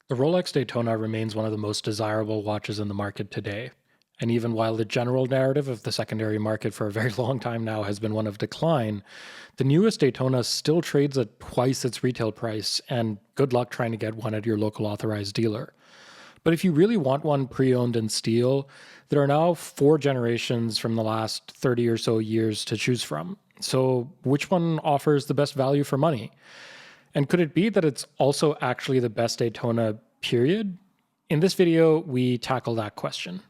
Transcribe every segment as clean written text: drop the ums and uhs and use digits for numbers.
The Rolex Daytona remains one of the most desirable watches in the market today. And even while the general narrative of the secondary market for a very long time now has been one of decline, the newest Daytona still trades at twice its retail price, and good luck trying to get one at your local authorized dealer. But if you really want one pre-owned in steel, there are now 4 generations from the last 30 or so years to choose from. So which one offers the best value for money? And could it be that it's also actually the best Daytona, period? In this video, we tackle that question.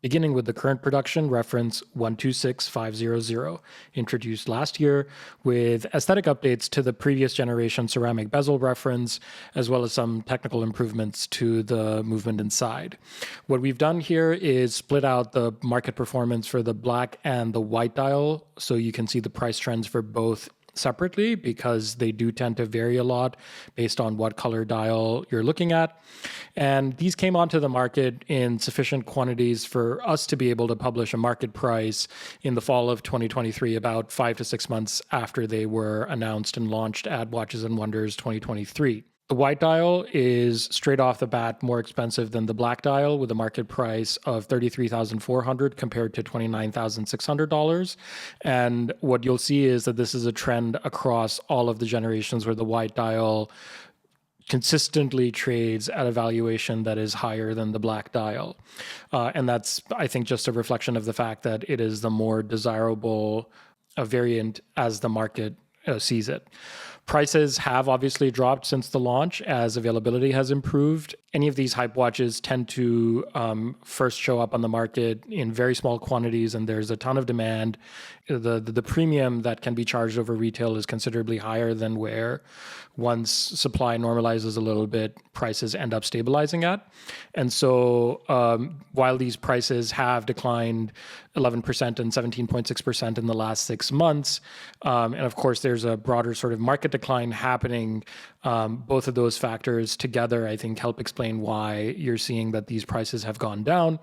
Beginning with the current production reference 126500, introduced last year with aesthetic updates to the previous generation ceramic bezel reference, as well as some technical improvements to the movement inside. What we've done here is split out the market performance for the black and the white dial, so you can see the price trends for both separately, because they do tend to vary a lot based on what color dial you're looking at. And these came onto the market in sufficient quantities for us to be able to publish a market price in the fall of 2023, about 5 to 6 months after they were announced and launched at Watches and Wonders 2023. The white dial is straight off the bat more expensive than the black dial, with a market price of $33,400 compared to $29,600. And what you'll see is that this is a trend across all of the generations, where the white dial consistently trades at a valuation that is higher than the black dial. And that's, I think, just a reflection of the fact that it is the more desirable variant as the market sees it. Prices have obviously dropped since the launch as availability has improved. Any of these hype watches tend to first show up on the market in very small quantities, and there's a ton of demand. The premium that can be charged over retail is considerably higher than where, once supply normalizes a little bit, prices end up stabilizing at. And so while these prices have declined 11% and 17.6% in the last 6 months, and of course there's a broader sort of market decline happening, both of those factors together, I think, help explain why you're seeing that these prices have gone down.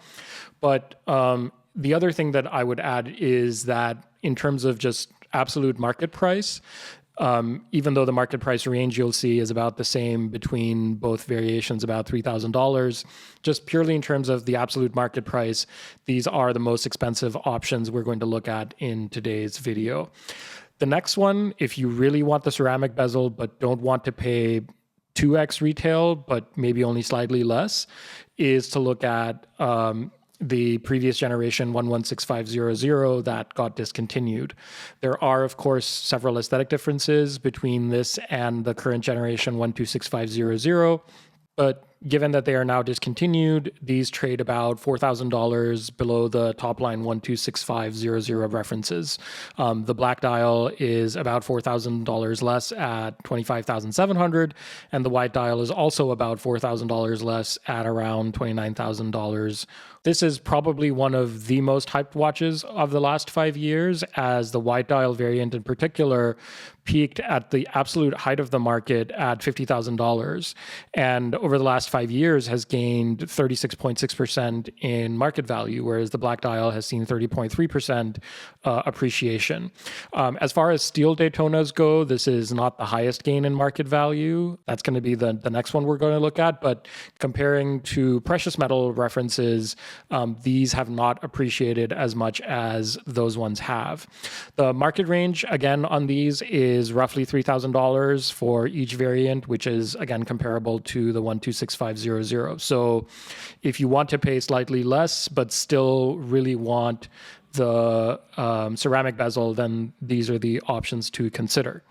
But the other thing that I would add is that in terms of just absolute market price, even though the market price range you'll see is about the same between both variations, about $3,000, just purely in terms of the absolute market price, these are the most expensive options we're going to look at in today's video. The next one, if you really want the ceramic bezel but don't want to pay 2x retail, but maybe only slightly less, is to look at the previous generation 116500 that got discontinued. There are, of course, several aesthetic differences between this and the current generation 126500, but given that they are now discontinued, these trade about $4,000 below the top line 126500 references. The black dial is about $4,000 less at $25,700, and the white dial is also about $4,000 less at around $29,000. This is probably one of the most hyped watches of the last 5 years, as the white dial variant in particular peaked at the absolute height of the market at $50,000, and over the last 5 years has gained 36.6% in market value, whereas the black dial has seen 30.3% appreciation. As far as steel Daytonas go, this is not the highest gain in market value. That's going to be the next one we're going to look at, but comparing to precious metal references, these have not appreciated as much as those ones have. The market range, again, on these is roughly $3,000 for each variant, which is, again, comparable to the 126500. So if you want to pay slightly less, but still really want the ceramic bezel, then these are the options to consider.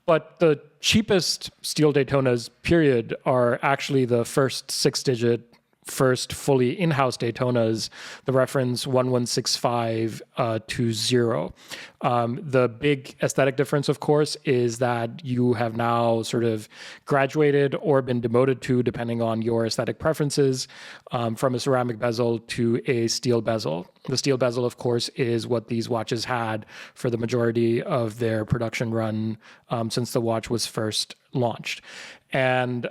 But the cheapest steel Daytonas, period, are actually the first 6-digit first fully in-house Daytonas, the reference 116520. The big aesthetic difference, of course, is that you have now sort of graduated or been demoted to, depending on your aesthetic preferences, from a ceramic bezel to a steel bezel. The steel bezel, of course, is what these watches had for the majority of their production run since the watch was first launched. And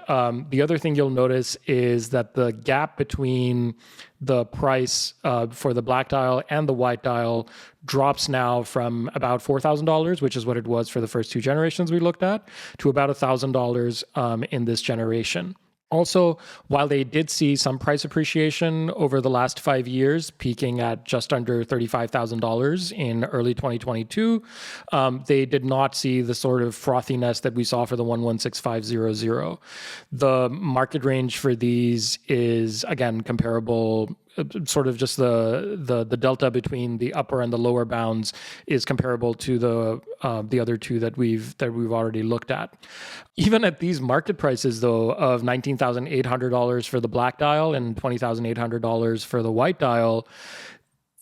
the other thing you'll notice is that the gap between the price for the black dial and the white dial drops now from about $4,000, which is what it was for the first 2 generations we looked at, to about $1,000 in this generation. Also, while they did see some price appreciation over the last 5 years, peaking at just under $35,000 in early 2022, they did not see the sort of frothiness that we saw for the 116500. The market range for these is, again, comparable. Sort of just the delta between the upper and the lower bounds is comparable to the other two that we've already looked at. Even at these market prices, though, of $19,800 for the black dial and $20,800 for the white dial,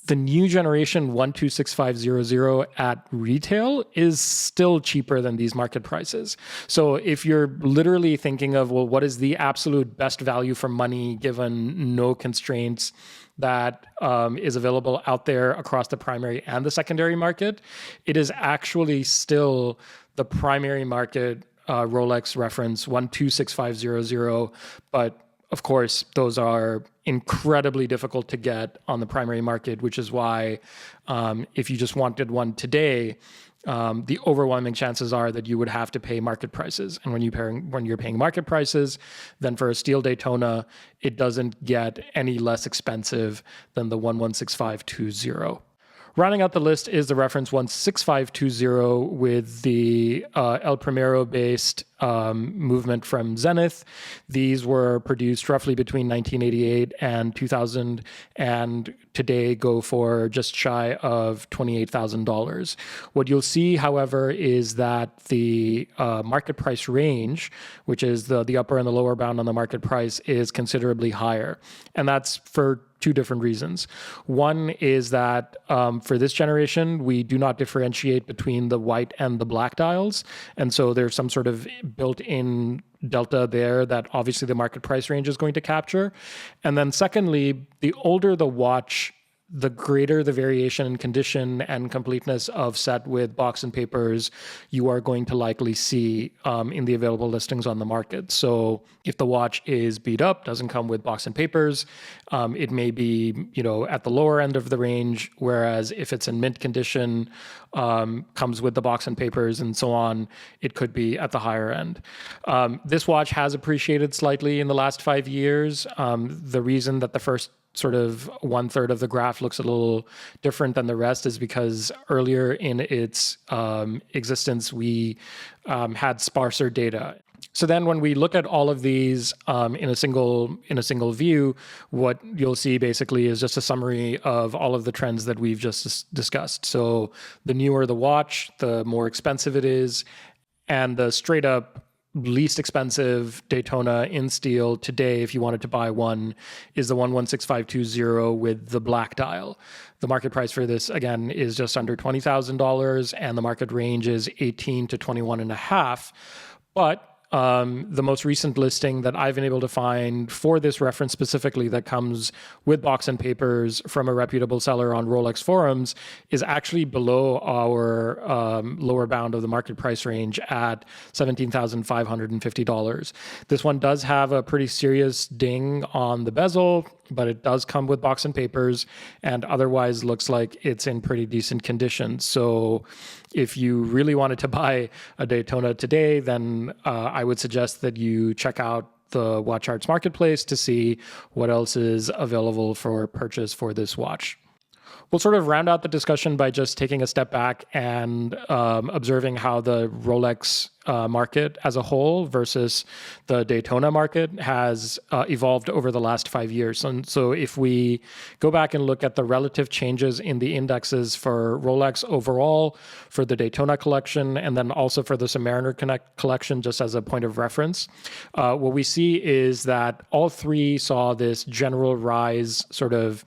the new generation 126500 at retail is still cheaper than these market prices. So if you're literally thinking of, well, what is the absolute best value for money given no constraints that is available out there across the primary and the secondary market, it is actually still the primary market Rolex reference 126500, but of course, those are incredibly difficult to get on the primary market, which is why if you just wanted one today, the overwhelming chances are that you would have to pay market prices. And when you're paying market prices, then for a steel Daytona, it doesn't get any less expensive than the 116520. Rounding out the list is the reference 16520 with the El Primero-based movement from Zenith. These were produced roughly between 1988 and 2000, and today go for just shy of $28,000. What you'll see, however, is that the market price range, which is the upper and the lower bound on the market price, is considerably higher. And that's for two different reasons. One is that for this generation, we do not differentiate between the white and the black dials. And so there's some sort of built-in delta there that obviously the market price range is going to capture. And then secondly, the older the watch, the greater the variation in condition and completeness of set with box and papers you are going to likely see in the available listings on the market. So if the watch is beat up, doesn't come with box and papers, it may be, at the lower end of the range, whereas if it's in mint condition, comes with the box and papers and so on, it could be at the higher end. This watch has appreciated slightly in the last 5 years. The reason that the first sort of 1/3 of the graph looks a little different than the rest is because earlier in its existence, we had sparser data. So then when we look at all of these in a single view, what you'll see basically is just a summary of all of the trends that we've just discussed. So the newer the watch, the more expensive it is, and the straight up least expensive Daytona in steel today, if you wanted to buy one, is the 116520 with the black dial. The market price for this, again, is just under $20,000, and the market range is 18 to 21.5. But the most recent listing that I've been able to find for this reference specifically that comes with box and papers from a reputable seller on Rolex forums is actually below our lower bound of the market price range at $17,550. This one does have a pretty serious ding on the bezel, but it does come with box and papers and otherwise looks like it's in pretty decent condition. So if you really wanted to buy a Daytona today, then I would suggest that you check out the WatchCharts marketplace to see what else is available for purchase for this watch. We'll sort of round out the discussion by just taking a step back and observing how the Rolex market as a whole versus the Daytona market has evolved over the last 5 years. And so if we go back and look at the relative changes in the indexes for Rolex overall, for the Daytona collection, and then also for the Submariner collection, just as a point of reference, what we see is that all three saw this general rise sort of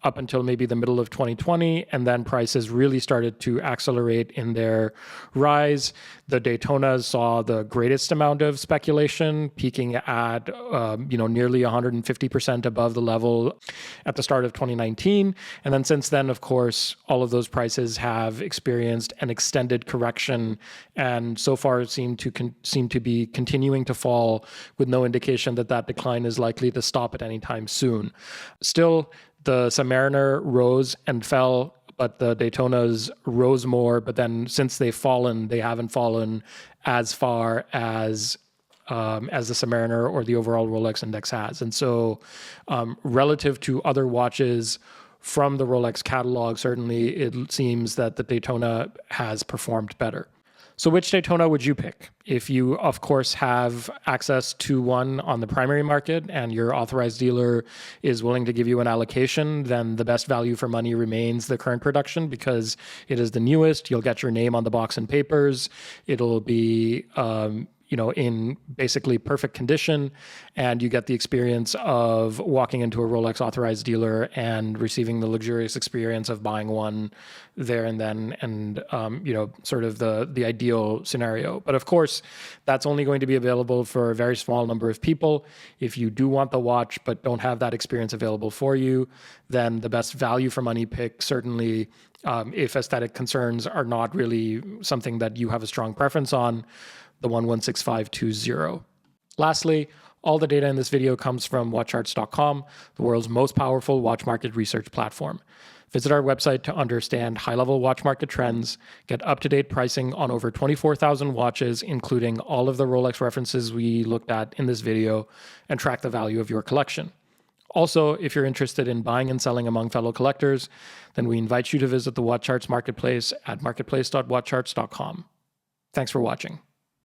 up until maybe the middle of 2020, and then prices really started to accelerate in their rise. The Daytonas saw the greatest amount of speculation, peaking at nearly 150% above the level at the start of 2019. And then since then, of course, all of those prices have experienced an extended correction, and so far seem to be continuing to fall, with no indication that that decline is likely to stop at any time soon. Still, the Submariner rose and fell, but the Daytonas rose more. But then since they've fallen, they haven't fallen as far as as the Submariner or the overall Rolex index has. And so relative to other watches from the Rolex catalog, certainly it seems that the Daytona has performed better. So which Daytona would you pick? If you, of course, have access to one on the primary market and your authorized dealer is willing to give you an allocation, then the best value for money remains the current production because it is the newest. You'll get your name on the box and papers. It'll be in basically perfect condition, and you get the experience of walking into a Rolex authorized dealer and receiving the luxurious experience of buying one there and then, and sort of the ideal scenario. But of course, that's only going to be available for a very small number of people. If you do want the watch but don't have that experience available for you, then the best value for money pick, certainly if aesthetic concerns are not really something that you have a strong preference on, the 116520. Lastly, all the data in this video comes from WatchCharts.com, the world's most powerful watch market research platform. Visit our website to understand high-level watch market trends, get up-to-date pricing on over 24,000 watches, including all of the Rolex references we looked at in this video, and track the value of your collection. Also, if you're interested in buying and selling among fellow collectors, then we invite you to visit the WatchCharts marketplace at marketplace.watchcharts.com. Thanks for watching.